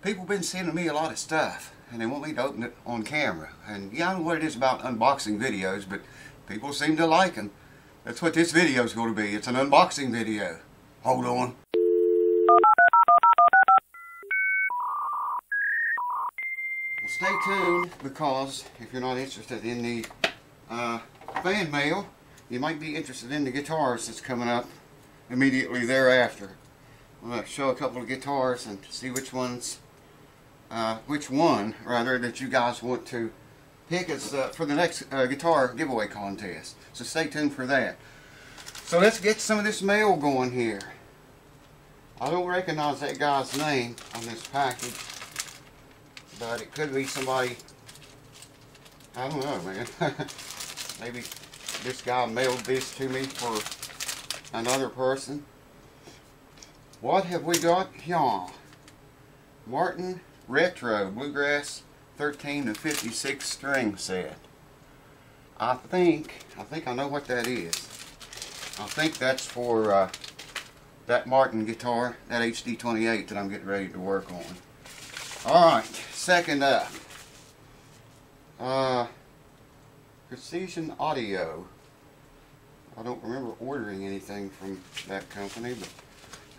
People been sending me a lot of stuff and they want me to open it on camera. And yeah, I don't know what it is about unboxing videos, but people seem to like them. That's what this video is going to be. It's an unboxing video. Hold on. Well, stay tuned, because if you're not interested in the fan mail, you might be interested in the guitars that's coming up immediately thereafter. I'm going to show a couple of guitars and see which one that you guys want to pick as for the next guitar giveaway contest. So stay tuned for that. So let's get some of this mail going here. I don't recognize that guy's name on this package, but it could be somebody, I don't know, man. Maybe this guy mailed this to me for another person. What have we got here? Martin Retro Bluegrass 13 to 56 string set. I think I know what that is. I think that's for that Martin guitar, that HD28 that I'm getting ready to work on. Alright, second up. Precision Audio. I don't remember ordering anything from that company, but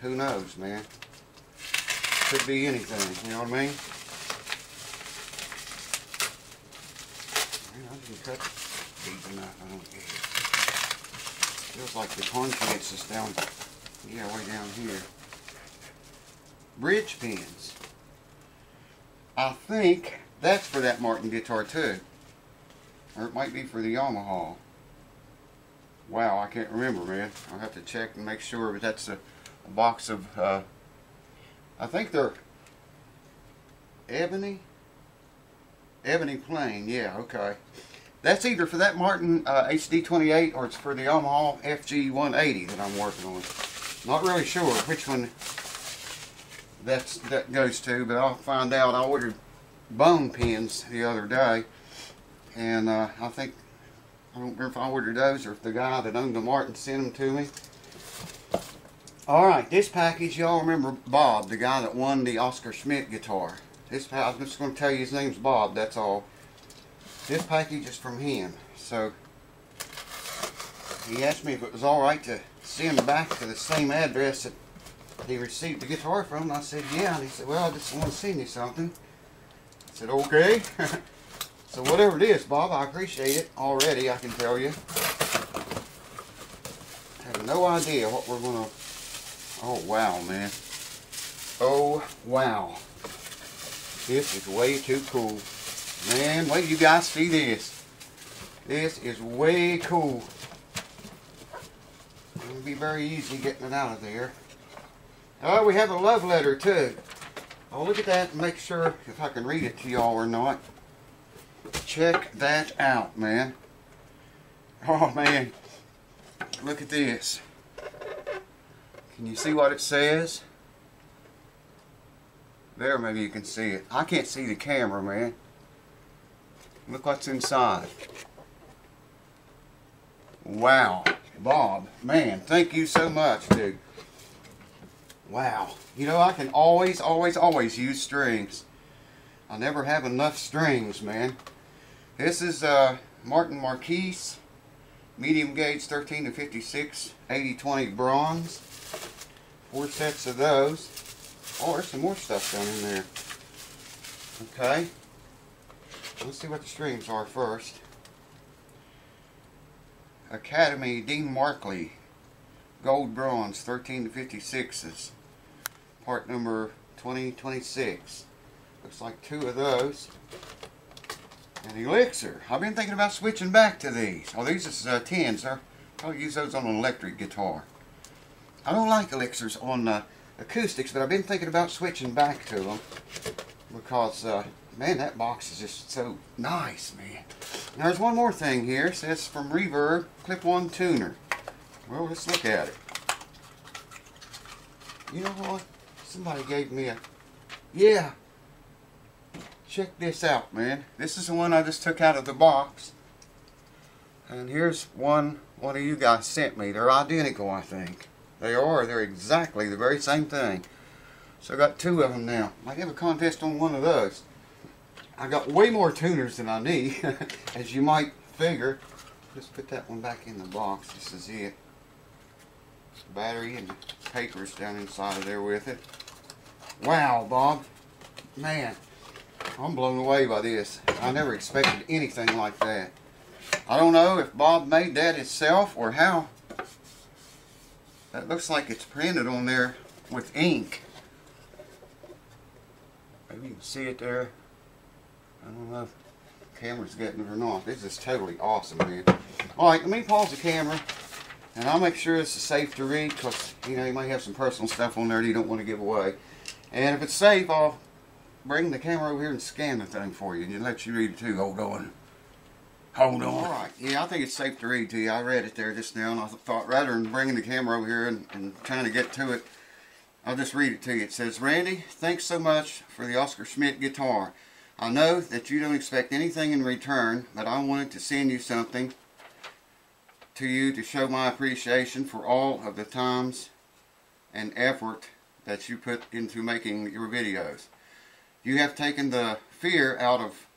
who knows, man. Could be anything, you know what I mean? Man, I didn't cut deep enough, I don't get it. Feels like the contents is down, yeah, way down here. Bridge pins. I think that's for that Martin guitar too. Or it might be for the Yamaha. Wow, I can't remember, man. I'll have to check and make sure, but that's a box of, I think they're ebony plain, yeah, okay. That's either for that Martin HD28 or it's for the Yamaha FG180 that I'm working on. Not really sure which one that goes to, but I'll find out. I ordered bone pins the other day, and I don't remember if I ordered those or if the guy that owned the Martin sent them to me. Alright, this package, y'all remember Bob, the guy that won the Oscar Schmidt guitar. I'm just going to tell you his name's Bob, that's all. This package is from him. So, he asked me if it was alright to send back to the same address that he received the guitar from. And I said, yeah. And he said, well, I just want to send you something. I said, okay. So whatever it is, Bob, I appreciate it already, I can tell you. I have no idea what we're going to... Oh, wow, man. Oh, wow. This is way too cool. Man, wait till you guys see this. This is way cool. It'll be very easy getting it out of there. Oh, we have a love letter, too. I'll look at that and make sure if I can read it to y'all or not. Check that out, man. Oh, man. Look at this. Can you see what it says? There, maybe you can see it. I can't see the camera, man. Look what's inside. Wow. Bob, man, thank you so much, dude. Wow. You know, I can always use strings. I never have enough strings, man. This is Martin Marquise, medium gauge 13 to 56, 80-20 bronze. 4 sets of those. Oh, there's some more stuff down in there. Okay. Let's see what the strings are first. Academy Dean Markley, gold bronze, 13 to 56s. Part number 2026. Looks like 2 of those. And Elixir. I've been thinking about switching back to these. Oh, these is 10s. I'll use those on an electric guitar. I don't like Elixirs on acoustics, but I've been thinking about switching back to them because, man, that box is just so nice, man. Now, there's one more thing here. It says from Reverb Clip-On Tuner. Well, let's look at it. You know what? Somebody gave me a... Yeah. Check this out, man. This is the one I just took out of the box. And here's one of you guys sent me. They're identical, I think. They are. They're exactly the very same thing. So I got 2 of them now. Might have a contest on one of those. I got way more tuners than I need, as you might figure. Just put that one back in the box. This is it. Battery and papers down inside of there with it. Wow, Bob. Man, I'm blown away by this. I never expected anything like that. I don't know if Bob made that himself or how. That looks like it's printed on there with ink. Maybe you can see it there. I don't know if the camera's getting it or not. This is totally awesome, man. Alright, let me pause the camera. And I'll make sure this is safe to read, because, you know, you might have some personal stuff on there that you don't want to give away. And if it's safe, I'll bring the camera over here and scan the thing for you, and let you read it too. Hold on. Hold on. Alright, yeah, I think it's safe to read to you. I read it there just now, and I thought rather than bringing the camera over here and trying to get to it, I'll just read it to you. It says, Randy, thanks so much for the Oscar Schmidt guitar. I know that you don't expect anything in return, but I wanted to send you something to you to show my appreciation for all of the times and effort that you put into making your videos. You have taken the fear out of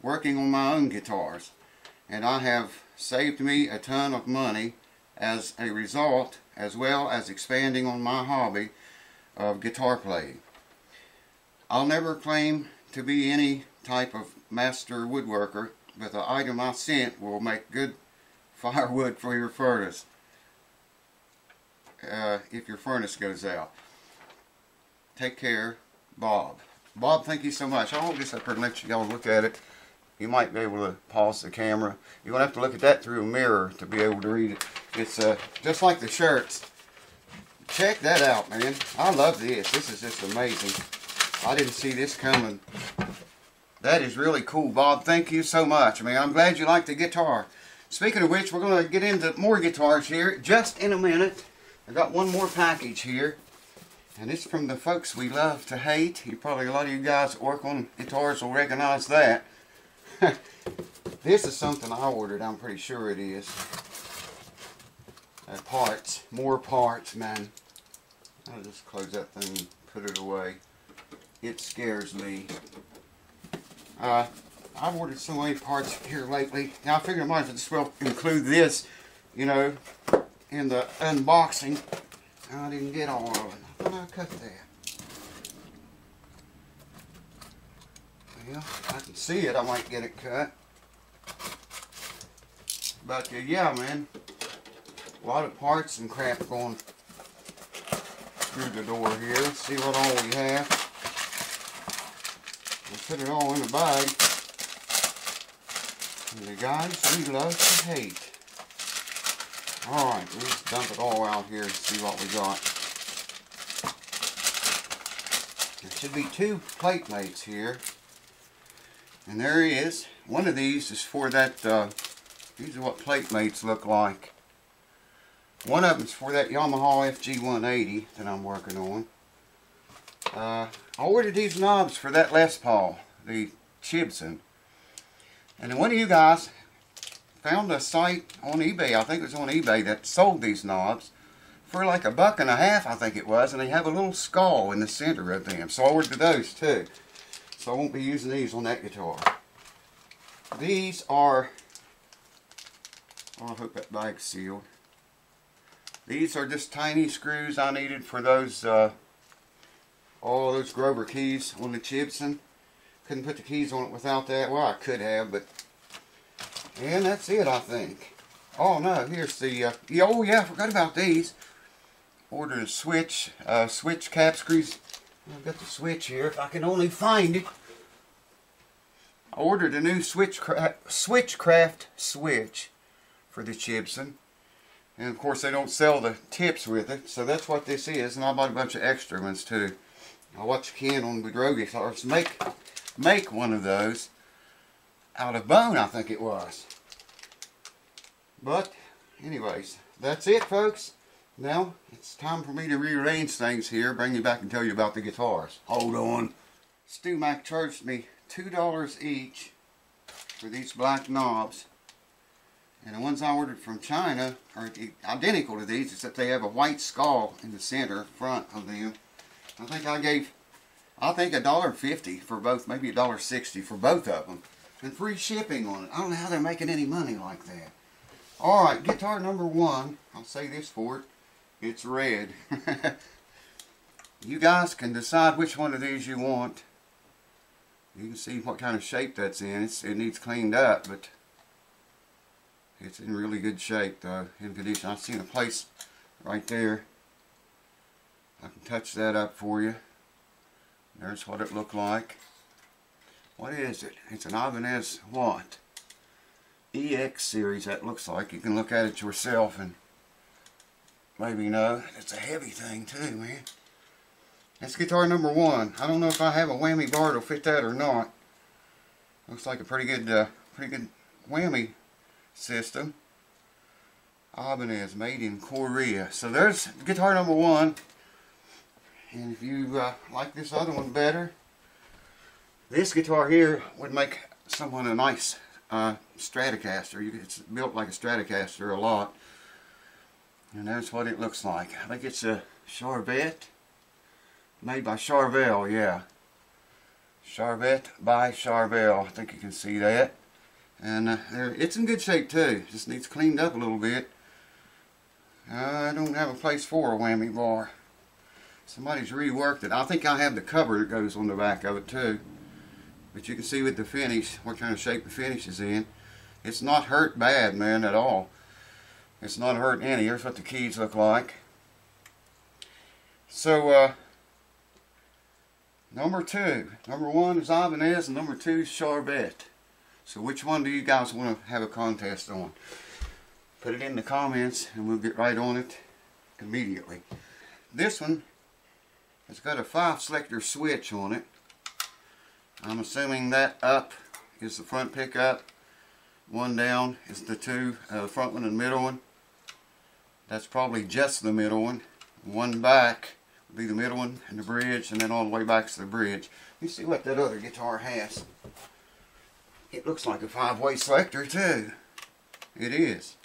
working on my own guitars, and I have saved me a ton of money as a result, as well as expanding on my hobby of guitar playing. I'll never claim to be any type of master woodworker, but the item I sent will make good firewood for your furnace if your furnace goes out. Take care, Bob. Bob, thank you so much. I'll just up here and let you all look at it. You might be able to pause the camera. You won't have to look at that through a mirror to be able to read it. It's just like the shirts. Check that out, man. I love this. This is just amazing. I didn't see this coming. That is really cool, Bob. Thank you so much. I mean, I'm glad you like the guitar. Speaking of which, we're going to get into more guitars here just in a minute. I got one more package here, and it's from the folks we love to hate. You probably, a lot of you guys that work on guitars will recognize that. This is something I ordered. I'm pretty sure it is. Parts, more parts, man. I'll just close that thing and put it away. It scares me. I've ordered so many parts here lately. Now I figured I might as well include this, you know, in the unboxing. I didn't get all of it. I thought I cut that. Well, I can see it. I might get it cut. But yeah, man, a lot of parts and crap going through the door here. Let's see what all we have. We'll put it all in a bag. And the guys we love to hate. Alright, let's dump it all out here and see what we got. There should be 2 plate mates here. And there he is. One of these is for that, these are what plate mates look like. One of them is for that Yamaha FG180 that I'm working on. I ordered these knobs for that Les Paul, the Gibson. And then one of you guys found a site on eBay, I think it was on eBay, that sold these knobs for like $1.50, I think it was, and they have a little skull in the center of them. So I ordered those too. So I won't be using these on that guitar. These are, oh, I hope that bag's sealed. These are just tiny screws I needed for those, all those Grover keys on the Gibson. Couldn't put the keys on it without that. Well, I could have, but, and that's it, I think. Oh no, here's the, oh yeah, I forgot about these. Ordered a switch cap screws. I've got the switch here, if I can only find it. I ordered a new Switchcraft switch for the Gibson. And of course they don't sell the tips with it, so that's what this is. And I bought a bunch of extra ones too. I watched Ken on Boudreaux guitars make one of those out of bone, I think it was. But anyways, that's it, folks. Now it's time for me to rearrange things here, bring you back and tell you about the guitars. Hold on. StewMac charged me $2 each for these black knobs. And the ones I ordered from China are identical to these, except they have a white skull in the center front of them. I think $1.50 for both, maybe $1.60 for both of them. And free shipping on it. I don't know how they're making any money like that. Alright, guitar number 1. I'll say this for it. It's red. You guys can decide which one of these you want. You can see what kind of shape that's in. It needs cleaned up, but it's in really good shape though, in condition. I've seen a place right there. I can touch that up for you. There's what it looked like. What is it? It's an Ibanez what? EX series, that looks like. You can look at it yourself and maybe know. It's a heavy thing too, man. That's guitar number 1. I don't know if I have a whammy bar that'll fit that or not. Looks like a pretty good whammy system. Ibanez, made in Korea. So there's guitar number 1. And if you like this other one better, this guitar here would make someone a nice Stratocaster. It's built like a Stratocaster a lot. And that's what it looks like. I think it's a Charvet. Made by Charvel, yeah. Charvet by Charvel. I think you can see that. And it's in good shape too. Just needs cleaned up a little bit. I don't have a place for a whammy bar. Somebody's reworked it. I think I have the cover that goes on the back of it too. But you can see with the finish, what kind of shape the finish is in. It's not hurt bad, man, at all. It's not hurt any. Here's what the keys look like. So, number 2. Number 1 is Ibanez and number 2 is Charvet. So which one do you guys want to have a contest on? Put it in the comments and we'll get right on it immediately. This one has got a 5 selector switch on it. I'm assuming that up is the front pickup. 1 down is the 2, the front one and middle one. That's probably just the middle one. 1 back would be the middle one and the bridge, and then all the way back to the bridge. You see what that other guitar has. It looks like a 5-way selector too. It is.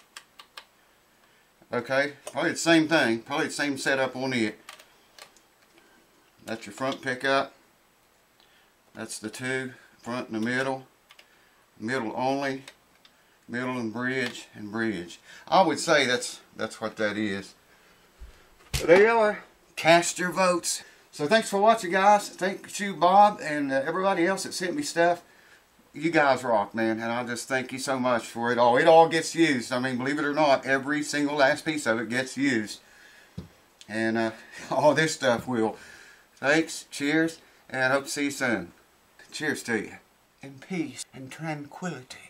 Okay, probably the same thing. Probably the same setup on it. That's your front pickup. That's the 2, front and the middle. Middle only. Middle and bridge and bridge. I would say that's what that is. So there you are. Cast your votes. So thanks for watching, guys. Thank you, Bob, and everybody else that sent me stuff. You guys rock, man, and I just thank you so much for it all. It all gets used. I mean, believe it or not, every single last piece of it gets used. And all this stuff will. Thanks, cheers, and I hope to see you soon. Cheers to you. In peace and tranquility.